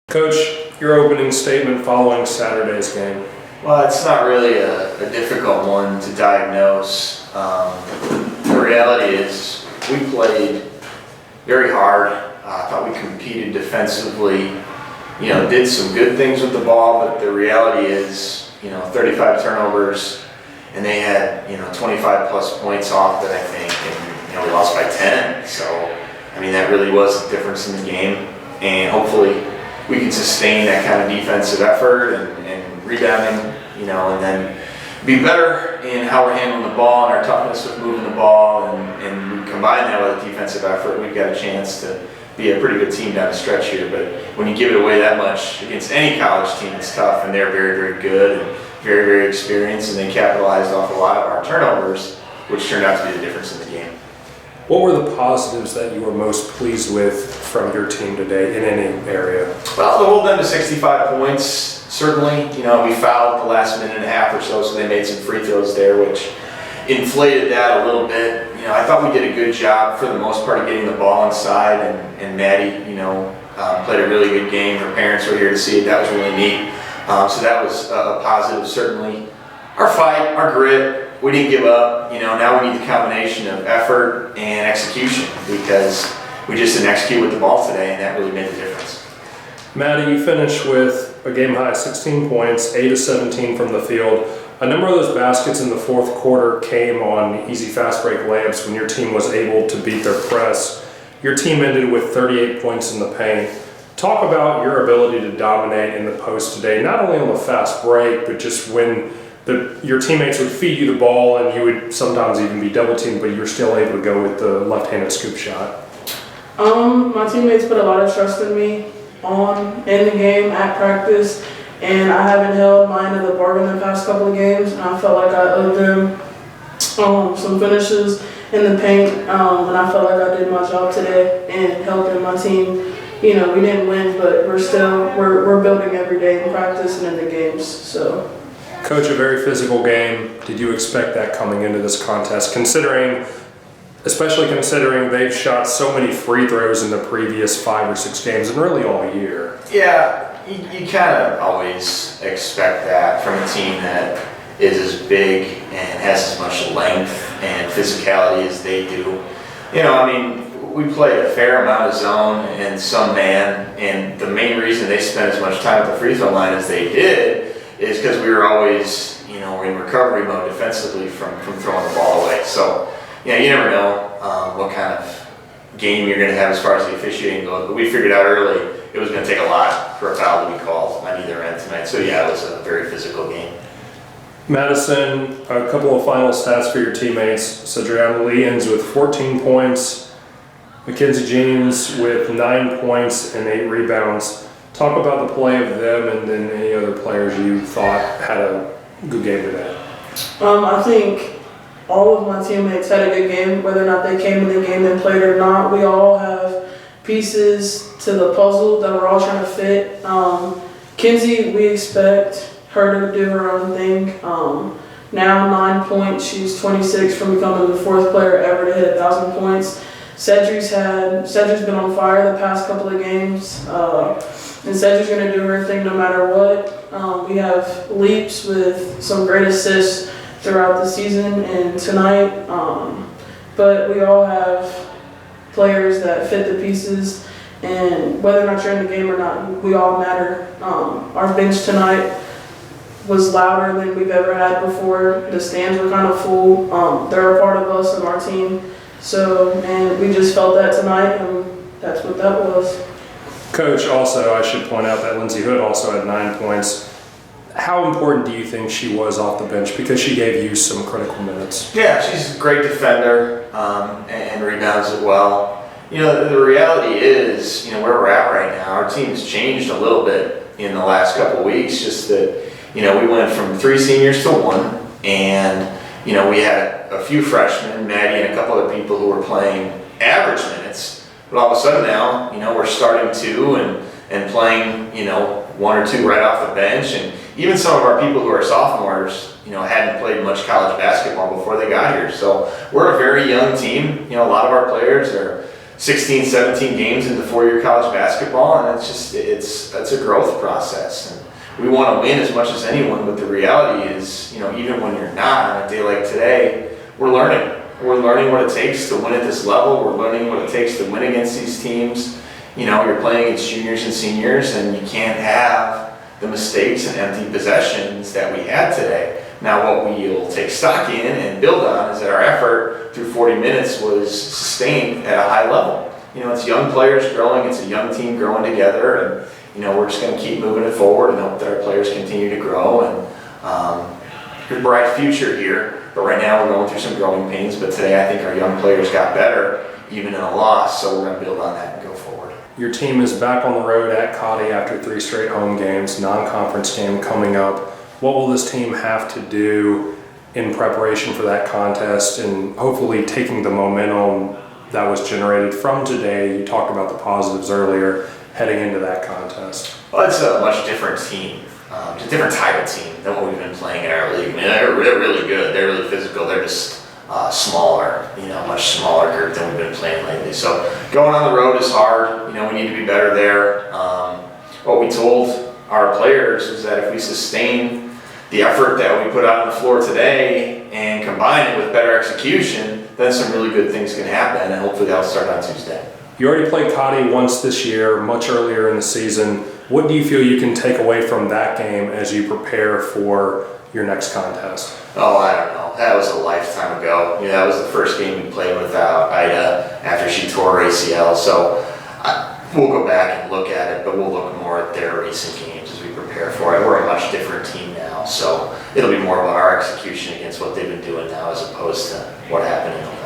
Coach, your opening statement following Saturday's game. Well, it's not really a difficult one to diagnose. The reality is we played very hard. I thought we competed defensively, did some good things with the ball, but the reality is, 35 turnovers, and they had, 25 plus points off that I think, and, we lost by 10. So, that really was the difference in the game, and hopefully we can sustain that kind of defensive effort and rebounding, and then be better in how we're handling the ball and our toughness with moving the ball, and we combine that with a defensive effort. We've got a chance to be a pretty good team down the stretch here, but when you give it away that much against any college team, it's tough, and they're very, very good and very, very experienced, and they capitalized off a lot of our turnovers, which turned out to be the difference in the game. What were the positives that you were most pleased with from your team today in any area? Well, to hold them to 65 points, certainly. We fouled the last minute and a half or so they made some free throws there, which inflated that a little bit. I thought we did a good job for the most part of getting the ball inside, and Maddie, played a really good game. Her parents were here to see it. That was really neat. So that was a positive, certainly. Our fight, our grit, we didn't give up. Now we need the combination of effort and execution, because we just didn't execute with the ball today, and that really made the difference. Maddie, you finished with a game-high 16 points, 8 of 17 from the field. A number of those baskets in the fourth quarter came on easy fast break layups when your team was able to beat their press. Your team ended with 38 points in the paint. Talk about your ability to dominate in the post today, not only on the fast break, but just when your teammates would feed you the ball and you would sometimes even be double teamed, but you were still able to go with the left-handed scoop shot. My teammates put a lot of trust in me in the game, at practice, and I haven't held mine to the bargain the past couple of games, and I felt like I owed them some finishes in the paint, and I felt like I did my job today and helping my team. We didn't win, but we're building every day in practice and in the games. So. Coach, a very physical game. Did you expect that coming into this contest, especially considering they've shot so many free throws in the previous 5 or 6 games and really all year? Yeah, you kind of always expect that from a team that is as big and has as much length and physicality as they do. We played a fair amount of zone and some man, and the main reason they spent as much time at the free throw line as they did is because we were always, in recovery mode defensively from throwing the ball away. So, you never know what kind of game you're going to have as far as the officiating goes, but we figured out early it was going to take a lot for a foul to be called on either end tonight. So, yeah, it was a very physical game. Madison, a couple of final stats for your teammates. Sadriana Lee ends with 14 points. Mackenzie James with 9 points and 8 rebounds. Talk about the play of them and then any other players you thought had a good game today. I think all of my teammates had a good game, whether or not they came in the game and played or not. We all have pieces to the puzzle that we're all trying to fit. Kinsey, we expect her to do her own thing. Now 9 points, she's 26 from becoming the 4th player ever to hit 1,000 points. Cedric's been on fire the past couple of games, and Cedric's going to do her thing no matter what. We have leaps with some great assists throughout the season and tonight, but we all have players that fit the pieces, and whether or not you're in the game or not, we all matter. Our bench tonight was louder than we've ever had before. The stands were kind of full. They're a part of us and our team. So, and we just felt that tonight, and that's what that was. Coach, also, I should point out that Lindsay Hood also had 9 points. How important do you think she was off the bench? Because she gave you some critical minutes. Yeah, she's a great defender and rebounds it well. The reality is, where we're at right now, our team's changed a little bit in the last couple of weeks. Just that, we went from 3 seniors to 1, and we had a few freshmen, Maddie and a couple other people who were playing average minutes. But all of a sudden now, we're starting 2 and playing, 1 or 2 right off the bench. And even some of our people who are sophomores, hadn't played much college basketball before they got here. So we're a very young team. A lot of our players are 16, 17 games into 4-year college basketball, and that's a growth process. And we want to win as much as anyone, but the reality is, even when you're not, on a day like today, we're learning. We're learning what it takes to win at this level. We're learning what it takes to win against these teams. You're playing against juniors and seniors, and you can't have the mistakes and empty possessions that we had today. Now, what we'll take stock in and build on is that our effort through 40 minutes was sustained at a high level. It's young players growing, it's a young team growing together, and we're just going to keep moving it forward and hope that our players continue to grow. And a bright future here, but right now we're going through some growing pains. But today, I think our young players got better, even in a loss. So we're going to build on that and go forward. Your team is back on the road at Cotty after 3 straight home games, non-conference game coming up. What will this team have to do in preparation for that contest and hopefully taking the momentum that was generated from today? You talked about the positives earlier, heading into that contest. Well, it's a much different team. It's a different type of team than what we've been playing in our league. I mean, they're really good. They're really physical. They're just smaller, much smaller group than we've been playing lately. So going on the road is hard. We need to be better there. What we told our players is that if we sustain the effort that we put out on the floor today and combine it with better execution, then some really good things can happen, and hopefully that'll start on Tuesday. You already played Cotty once this year, much earlier in the season. What do you feel you can take away from that game as you prepare for your next contest? Oh, I don't know. That was a lifetime ago. That was the first game we played without Ida after she tore her ACL. So we'll go back and look at it, but we'll look more at their recent games as we prepare for it. We're a much different team now, so it'll be more about our execution against what they've been doing now as opposed to what happened in November.